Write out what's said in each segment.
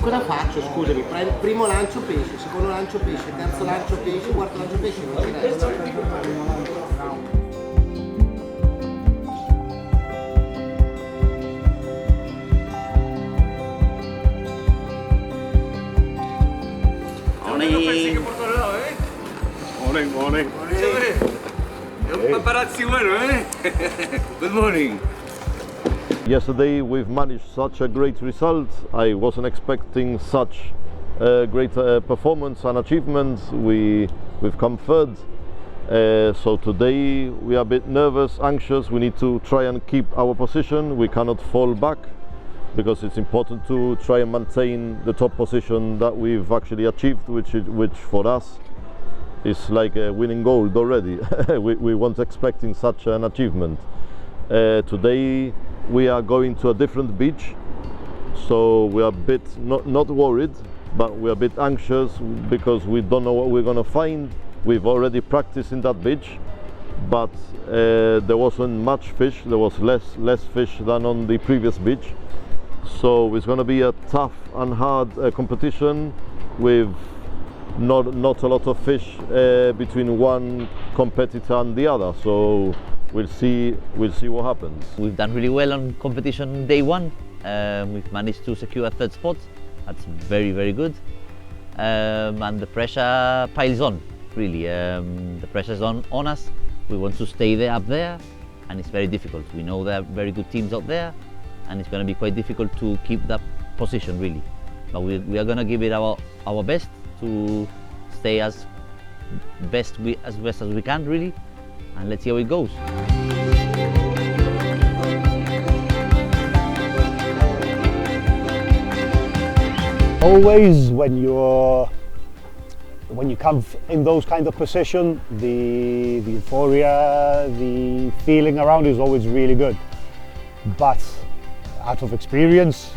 Cosa faccio? Scusami, primo lancio pesce, secondo lancio pesce, terzo lancio pesce, quarto lancio pesce, non ci resta. Morning, morning. Paparazzi bueno, eh? Good morning. Yesterday we've managed such a great result. I wasn't expecting such a great performance and achievement. We've come third. So today we are a bit nervous, anxious. We need to try and keep our position. We cannot fall back because it's important to try and maintain the top position that we've actually achieved, which for us is like a winning gold already. we weren't expecting such an achievement. Today we are going to a different beach, so we are a bit not worried, but we're a bit anxious because we don't know what we're going to find. We've already practiced in that beach, but there wasn't much fish. There was less fish than on the previous beach, so it's going to be a tough and hard competition with not a lot of fish between one competitor and the other. So we'll see what happens. We've done really well on competition day one. We've managed to secure a third spot. That's very, very good. And the pressure piles on, really. The pressure's on us. We want to stay there, up there, and it's very difficult. We know there are very good teams out there, and it's going to be quite difficult to keep that position, really. But we are going to give it our best to stay as best as we can, really. And let's see how it goes. Always when you come in those kind of position, the euphoria, the feeling around is always really good. But out of experience,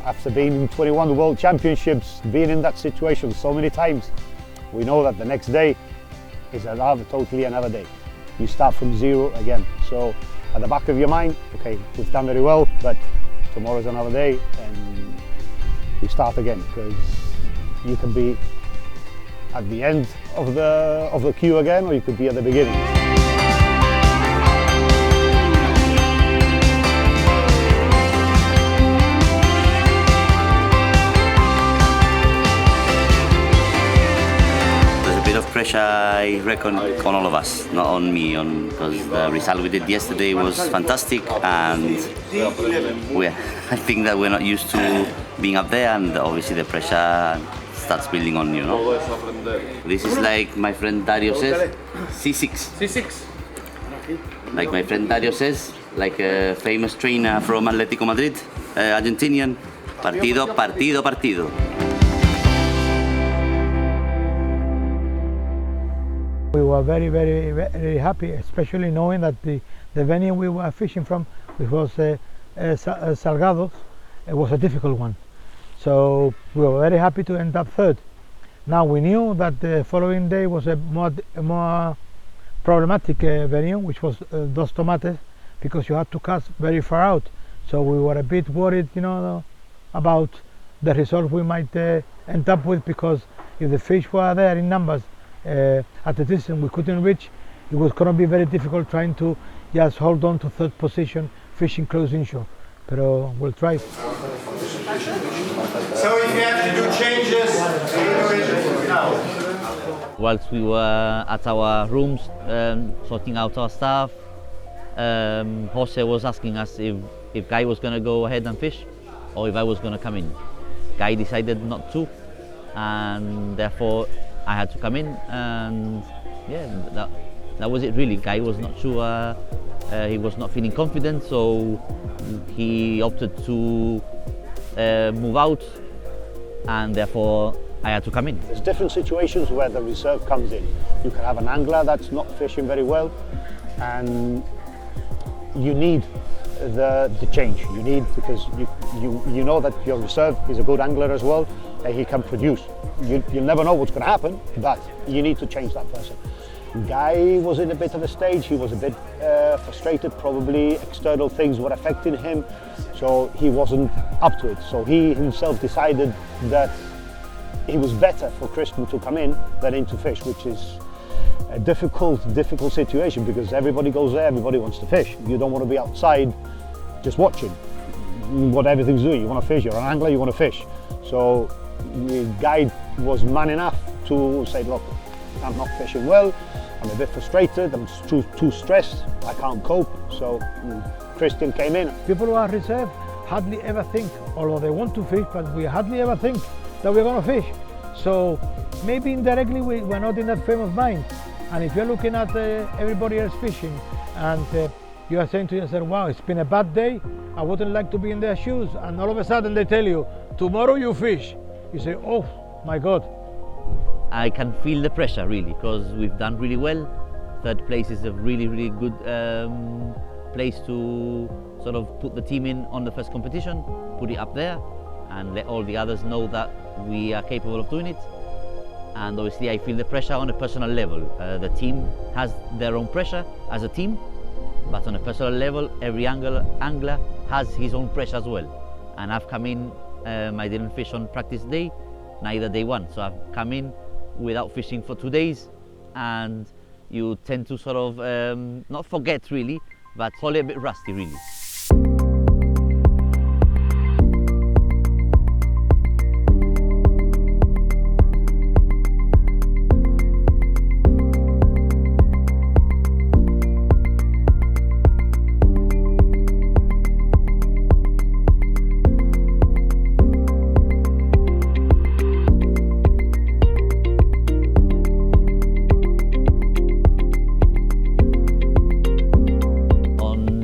after being in 21 World Championships, being in that situation so many times, we know that the next day is totally another day. You start from zero again. So at the back of your mind, okay, we've done very well, but tomorrow's another day and we start again, because you can be at the end of the queue again, or you could be at the beginning. Pressure, I reckon, on all of us, not on me, because the result we did yesterday was fantastic, and I think that we're not used to being up there, and obviously the pressure starts building on you, know. This is like my friend Dario says, C6. Like my friend Dario says, like a famous trainer from Atlético Madrid, Argentinian, partido. We were very, very, very happy, especially knowing that the venue we were fishing from, which was Salgados, it was a difficult one. So we were very happy to end up third. Now we knew that the following day was a more problematic venue, which was Dos Tomates, because you had to cast very far out. So we were a bit worried, you know, about the result we might end up with, because if the fish were there in numbers, at the distance we couldn't reach, it was going to be very difficult trying to just hold on to third position, fishing close inshore. But we'll try. So if you have to do changes, Whilst we were at our rooms sorting out our stuff, Jose was asking us if Guy was going to go ahead and fish or if I was going to come in. Guy decided not to, and therefore I had to come in, and yeah, that was it really. Guy was not sure, he was not feeling confident, so he opted to move out, and therefore I had to come in. There's different situations where the reserve comes in. You can have an angler that's not fishing very well, and you need the change. You need, because you know that your reserve is a good angler as well, and he can produce. You'll never know what's going to happen, but you need to change that person. Guy was in a bit of a stage. He was a bit frustrated. Probably external things were affecting him, so he wasn't up to it. So he himself decided that it was better for Christian to come in than in to fish, which is a difficult situation, because everybody goes there, everybody wants to fish. You don't want to be outside just watching what everything's doing. You want to fish, you're an angler, you want to fish. So the guide was man enough to say, look, I'm not fishing well, I'm a bit frustrated, I'm too stressed, I can't cope. So Christian came in. People who are reserved hardly ever think, although they want to fish, but we hardly ever think that we're going to fish. So maybe indirectly we're not in that frame of mind. And if you're looking at everybody else fishing, and you are saying to yourself, wow, it's been a bad day, I wouldn't like to be in their shoes, and all of a sudden they tell you, tomorrow you fish. You say, oh my God. I can feel the pressure really, because we've done really well. Third place is a really, really good place to sort of put the team in on the first competition, put it up there, and let all the others know that we are capable of doing it. And obviously I feel the pressure on a personal level. The team has their own pressure as a team, but on a personal level, every angler has his own pressure as well. And I've come in, I didn't fish on practice day, neither day one. So I've come in without fishing for 2 days, and you tend to sort of, not forget really, but fall a bit rusty really.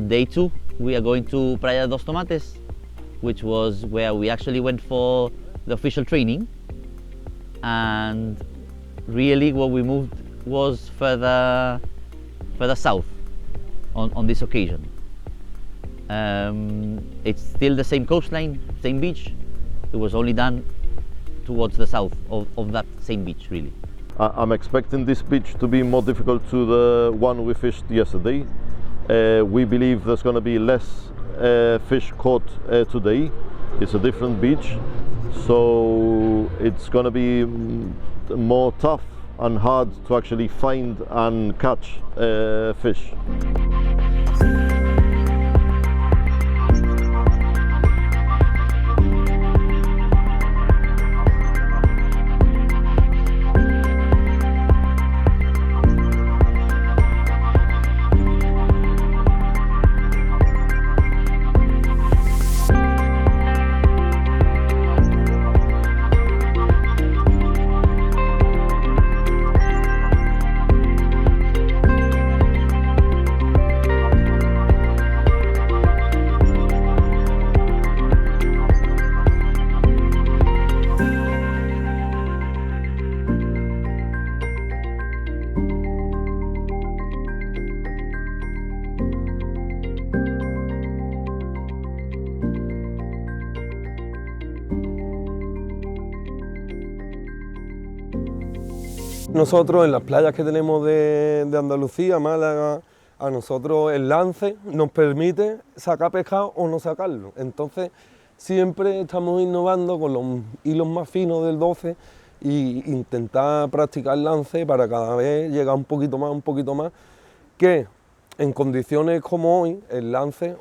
Day 2, we are going to Playa dos Tomates, which was where we actually went for the official training, and really what we moved was further south on this occasion. It's still the same coastline, same beach. It was only done towards the south of that same beach really. I'm expecting this beach to be more difficult to the one we fished yesterday. We believe there's going to be less fish caught today. It's a different beach, so it's going to be more tough and hard to actually find and catch fish. Nosotros en las playas que tenemos de Andalucía, Málaga, a nosotros el lance nos permite sacar pescado o no sacarlo. Entonces siempre estamos innovando con los hilos más finos del 12 e intentar practicar lance para cada vez llegar un poquito más, que en condiciones como hoy el lance,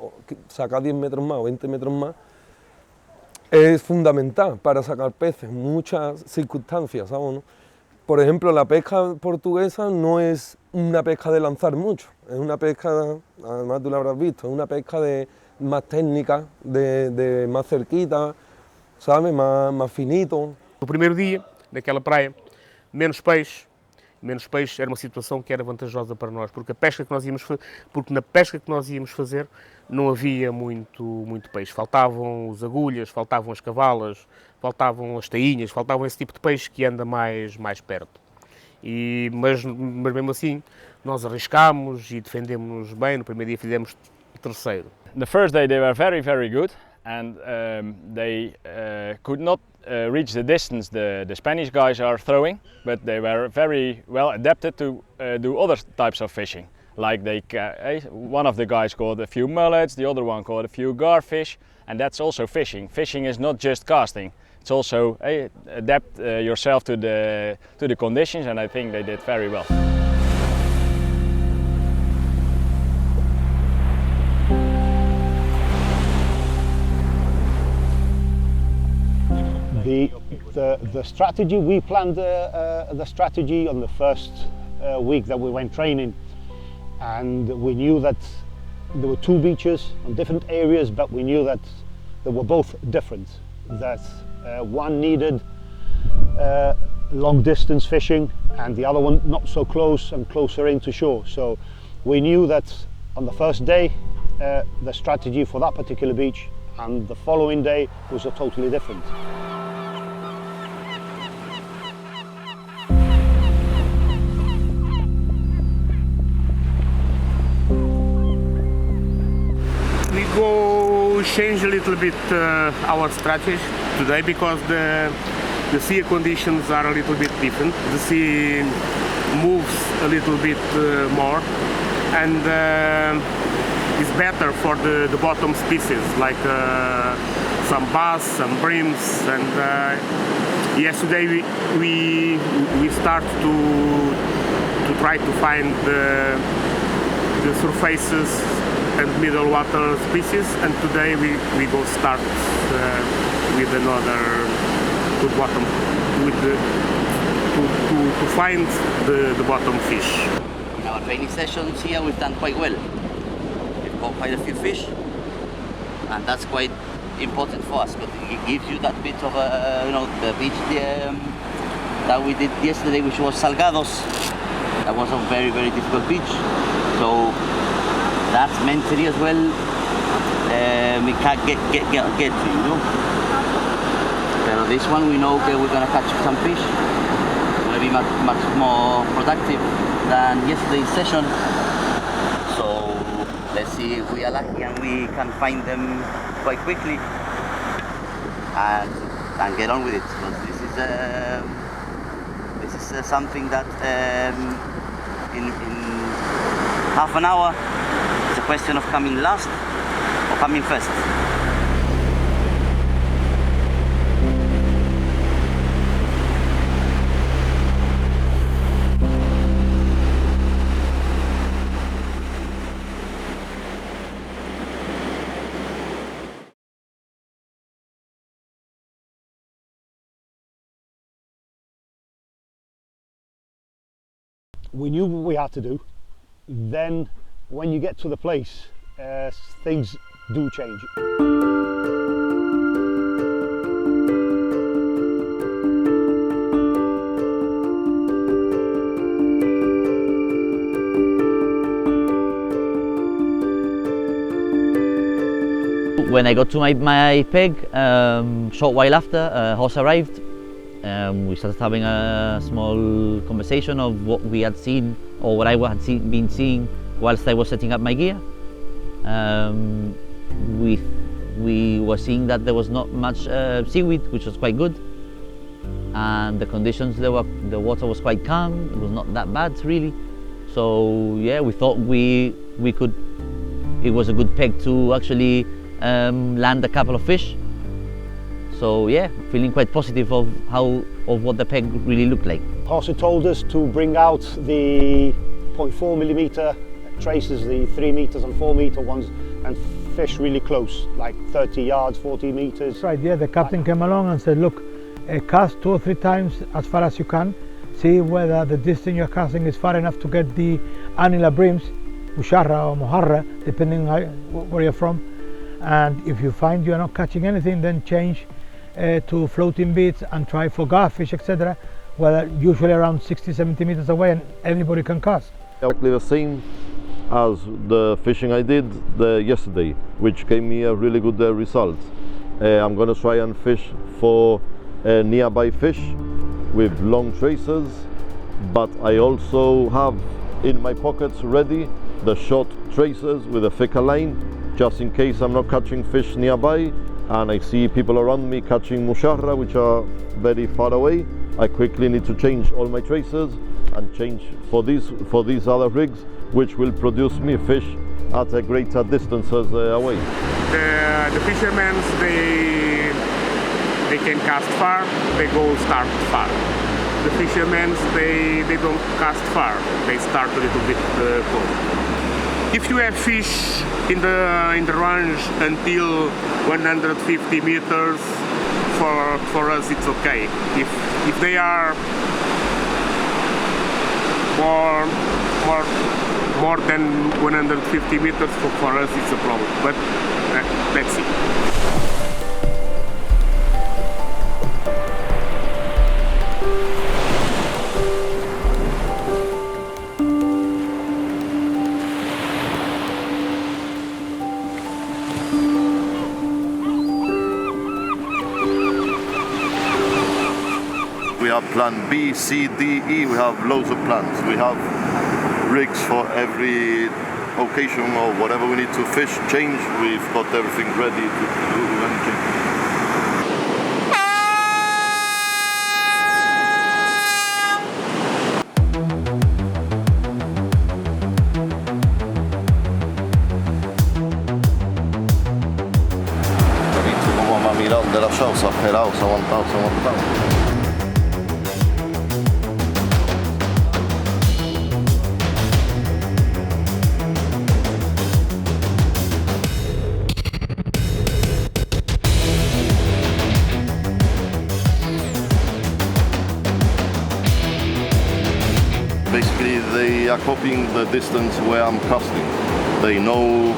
sacar 10 metros más o 20 metros más, es fundamental para sacar peces en muchas circunstancias, ¿sabes? ¿No? Por ejemplo, la pesca portuguesa no es una pesca de lanzar mucho, es una pesca, además tú lo habrás visto, es una pesca de más técnica, de más cerquita, ¿sabes? Más finito. No primeiro dia, naquela praia, menos peixe era uma situação que era vantajosa para nós, porque na pesca que nós íamos fazer não havia muito peixe. Faltavam os agulhas, faltavam as cavalas, faltavam as tainhas, faltavam esse tipo de peixe que anda mais perto. Mas mesmo assim, nós arriscámos e defendemos bem. No primeiro dia fizemos terceiro. The first day they were very, very good, and they could not reach the distance the Spanish guys are throwing, but they were very well adapted to do other types of fishing. Like one of the guys caught a few mullets, the other one caught a few garfish, and that's also fishing. Fishing is not just casting; it's also adapt yourself to the conditions, and I think they did very well. The strategy, we planned the strategy on the first week that we went training, and we knew that there were two beaches on different areas, but we knew that they were both different, that one needed long distance fishing and the other one not so close and closer into shore. So we knew that on the first day the strategy for that particular beach, and the following day was totally different. Change a little bit our strategy today because the sea conditions are a little bit different. The sea moves a little bit more, and is better for the bottom species like some bass, some brims, and yesterday we start to try to find the surfaces and middle water species, and today we go start with another good bottom to find the bottom fish. In our training sessions here we've done quite well. We've caught quite a few fish, and that's quite important for us because it gives you that bit of the beach that we did yesterday, which was Salgados. That was a very, very difficult beach. So that's mentally as well, we can't get to, you know. But this one we know we're going to catch some fish. It's going to be much more productive than yesterday's session. So let's see if we are lucky and we can find them quite quickly and get on with it. Because this is something that in half an hour. It's a question of coming last or coming first. We knew what we had to do. Then when you get to the place, things do change. When I got to my peg, short while after, a horse arrived. We started having a small conversation of what we had seen or what I had been seeing whilst I was setting up my gear. We were seeing that there was not much seaweed, which was quite good, and the conditions, the water was quite calm. It was not that bad really. So yeah, we thought it was a good peg to actually land a couple of fish. So yeah, feeling quite positive of what the peg really looked like. Horse told us to bring out the 0.4mm traces, the 3 meters and 4 meter ones, and fish really close, like 30 yards, 40 meters. Right, yeah, the captain came along and said, look, cast 2 or 3 times as far as you can, see whether the distance you're casting is far enough to get the annular brims, usharra or mojarra, depending on where you're from. And if you find you're not catching anything, then change to floating beats and try for garfish, etc., where usually around 60-70 meters away and anybody can cast. Exactly the same as the fishing I did yesterday, which gave me a really good result. I'm going to try and fish for nearby fish with long traces, but I also have in my pockets ready the short tracers with a thicker line, just in case I'm not catching fish nearby and I see people around me catching musharra which are very far away. I quickly need to change all my tracers and change for these other rigs, which will produce me fish at a greater distances away. The fishermen, they can cast far, they go start far. The fishermen, they don't cast far, they start a little bit close. If you have fish in the range until 150 meters, for us it's okay. If they are more than 150 meters, for us it's a problem. But let's see. We have plan B, C, D, E, we have loads of plans. We have rigs for every occasion or whatever we need to fish, change. We've got everything ready to do anything. De la chance, aperado, aguantado. Basically, they are copying the distance where I'm casting. They know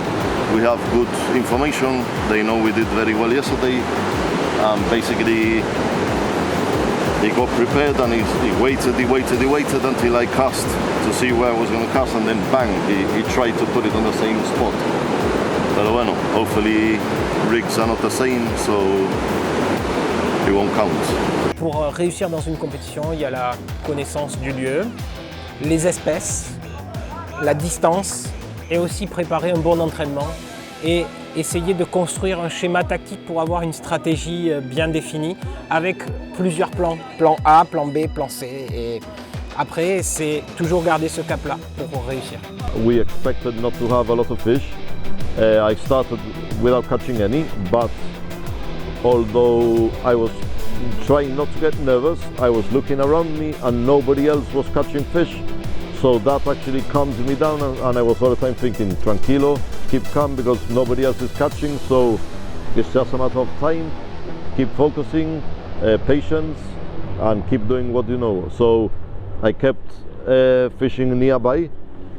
we have good information. They know we did very well yesterday. Basically, he got prepared and he waited until I cast to see where I was going to cast, and then bang, he tried to put it on the same spot. Pero bueno, hopefully rigs are not the same, so it won't count. Pour réussir dans une compétition, il y a la connaissance du lieu, les espèces, la distance et aussi préparer un bon entraînement et essayer de construire un schéma tactique pour avoir une stratégie bien définie avec plusieurs plans. Plan A, plan B, plan C. Et après, c'est toujours garder ce cap-là pour réussir. We expected not to have a lot of fish. I started without catching any, but although I was trying not to get nervous, I was looking around me and nobody else was catching fish. So that actually calms me down, and I was all the time thinking, tranquilo, keep calm because nobody else is catching, so it's just a matter of time, keep focusing, patience, and keep doing what you know. So I kept fishing nearby,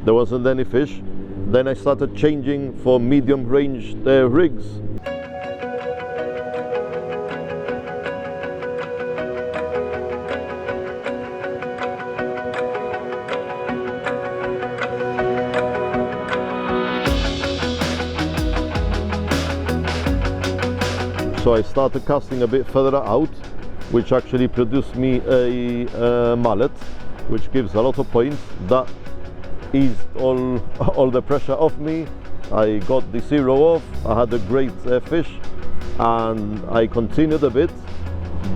there wasn't any fish, then I started changing for medium range rigs. So I started casting a bit further out, which actually produced me a mallet, which gives a lot of points. That eased all the pressure off me. I got the zero off, I had a great fish, and I continued a bit,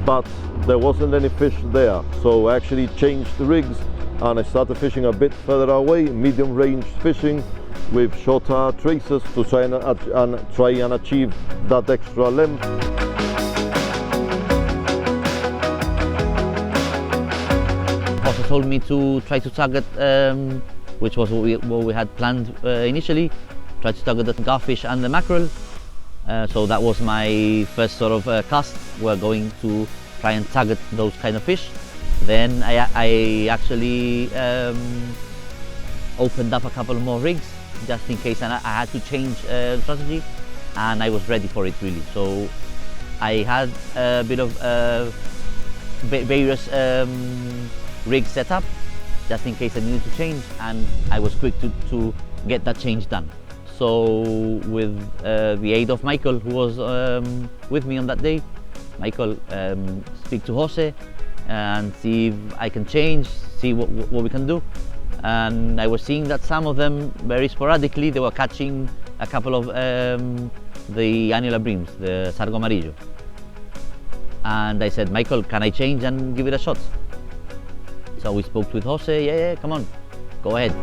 but there wasn't any fish there. So I actually changed the rigs and I started fishing a bit further away, medium range fishing, with shorter traces to try and achieve that extra length. Also told me to try to target, which was what we had planned initially, try to target the garfish and the mackerel. So that was my first sort of cast. We're going to try and target those kind of fish. Then I actually opened up a couple more rigs just in case, and I had to change strategy, and I was ready for it really. So I had a bit of various rigs set up just in case I needed to change, and I was quick to get that change done. So with the aid of Michael, who was with me on that day, Michael speak to Jose and see if I can change, see what we can do. And I was seeing that some of them, very sporadically, they were catching a couple of the annular breams, the sargo amarillo. And I said, Michael, can I change and give it a shot? So we spoke with Jose, yeah, come on, go ahead.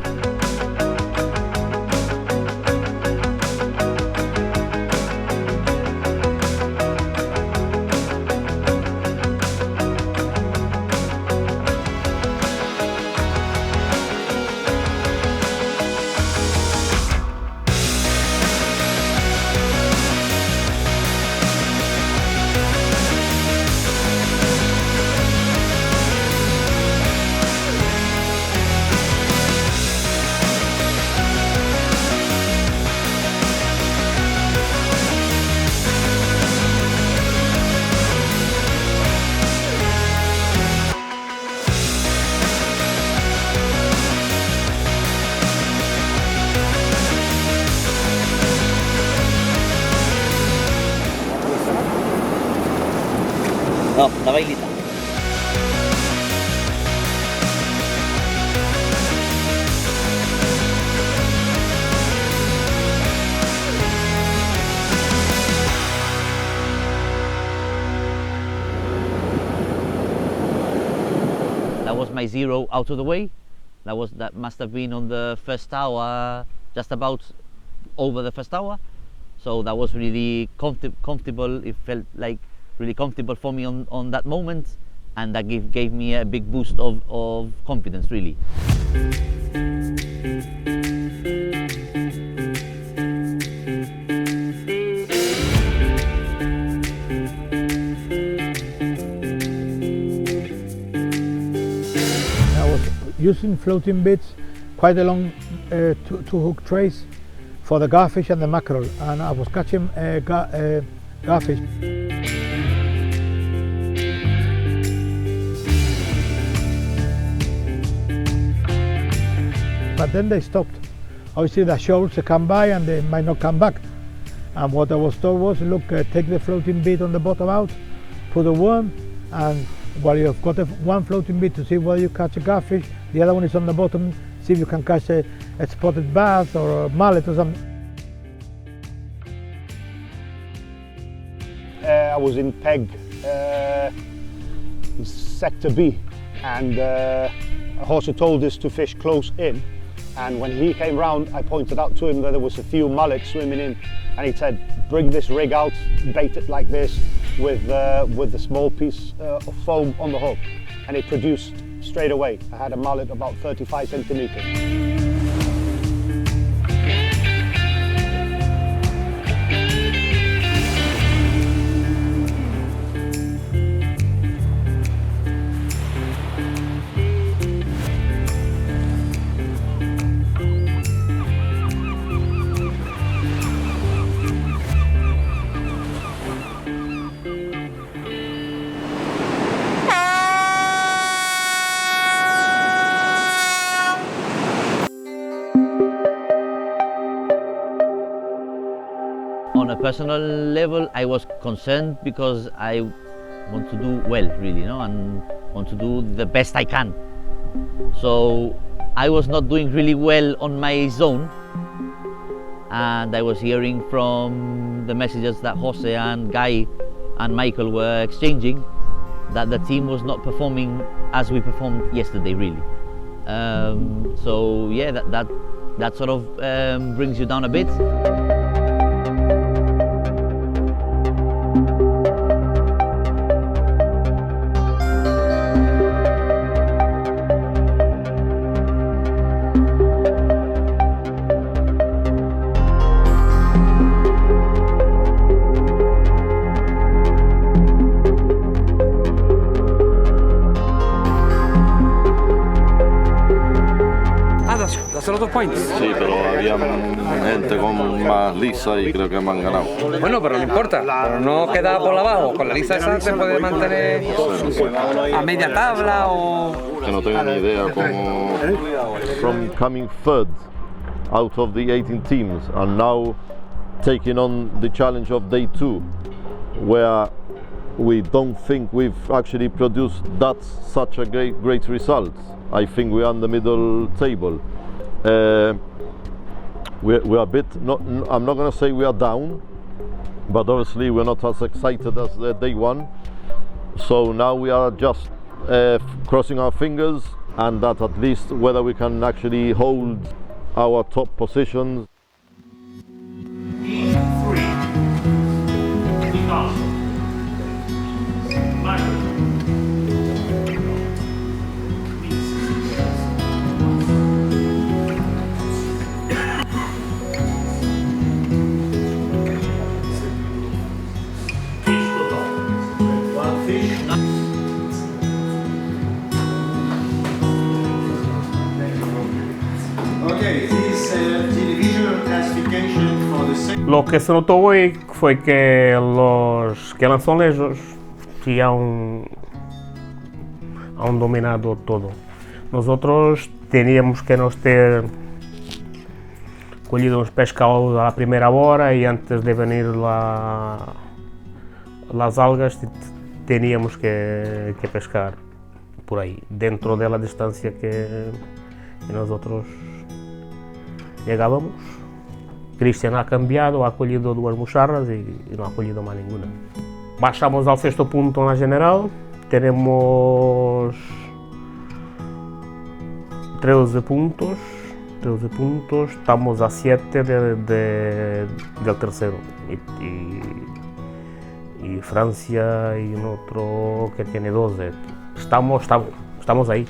No, la bailita. That was my zero out of the way. That must have been on the first tower, just about over the first tower. So that was really comfortable. It felt like really comfortable for me on that moment, and that gave me a big boost of confidence, really. I was using floating bits, quite a long two hook trace for the garfish and the mackerel, and I was catching garfish. But then they stopped. Obviously the shoals come by and they might not come back. And what I was told was, look, take the floating bit on the bottom out, put a worm, and while you've got one floating bit to see whether you catch a garfish, the other one is on the bottom, see if you can catch a spotted bass or a mullet or something. I was in Peg, Sector B, and Jose told us to fish close in. And when he came round, I pointed out to him that there was a few mullets swimming in, and he said, bring this rig out, bait it like this with a small piece of foam on the hook. And it produced straight away. I had a mullet about 35 centimeters. On a personal level, I was concerned because I want to do well, really, and want to do the best I can. So I was not doing really well on my zone, and I was hearing from the messages that Jose and Guy and Michael were exchanging that the team was not performing as we performed yesterday, really. So yeah, that sort of brings you down a bit. ¿Das los 2 points? Sí, pero había gente con más lisa y creo que me han ganado. Bueno, pero no importa, pero no queda por abajo. Con la lisa esa se puede mantener a media tabla o... Que no tengo ni idea cómo... From coming third out of the 18 teams and now taking on the challenge of day 2, where we don't think we've actually produced such a great result. I think we are on the middle table. We're a bit, I'm not going to say we are down, but obviously we're not as excited as day one. So now we are just crossing our fingers, and that at least whether we can actually hold our top positions. Lo que se notó hoy fue que los que eran azulejos ya han dominado todo. Nosotros teníamos que nos ter colhido uns pescados a la primera hora y antes de venir las algas teníamos que pescar por ahí, dentro de la distancia que nosotros llegábamos. Cristian ha cambiado, ha colhido 2 mocharras y no ha colhido más ninguna. Bajamos al 6º punto en la general, tenemos 13 puntos, estamos a 7 del tercero y Francia y un otro que tiene 12. Estamos ahí.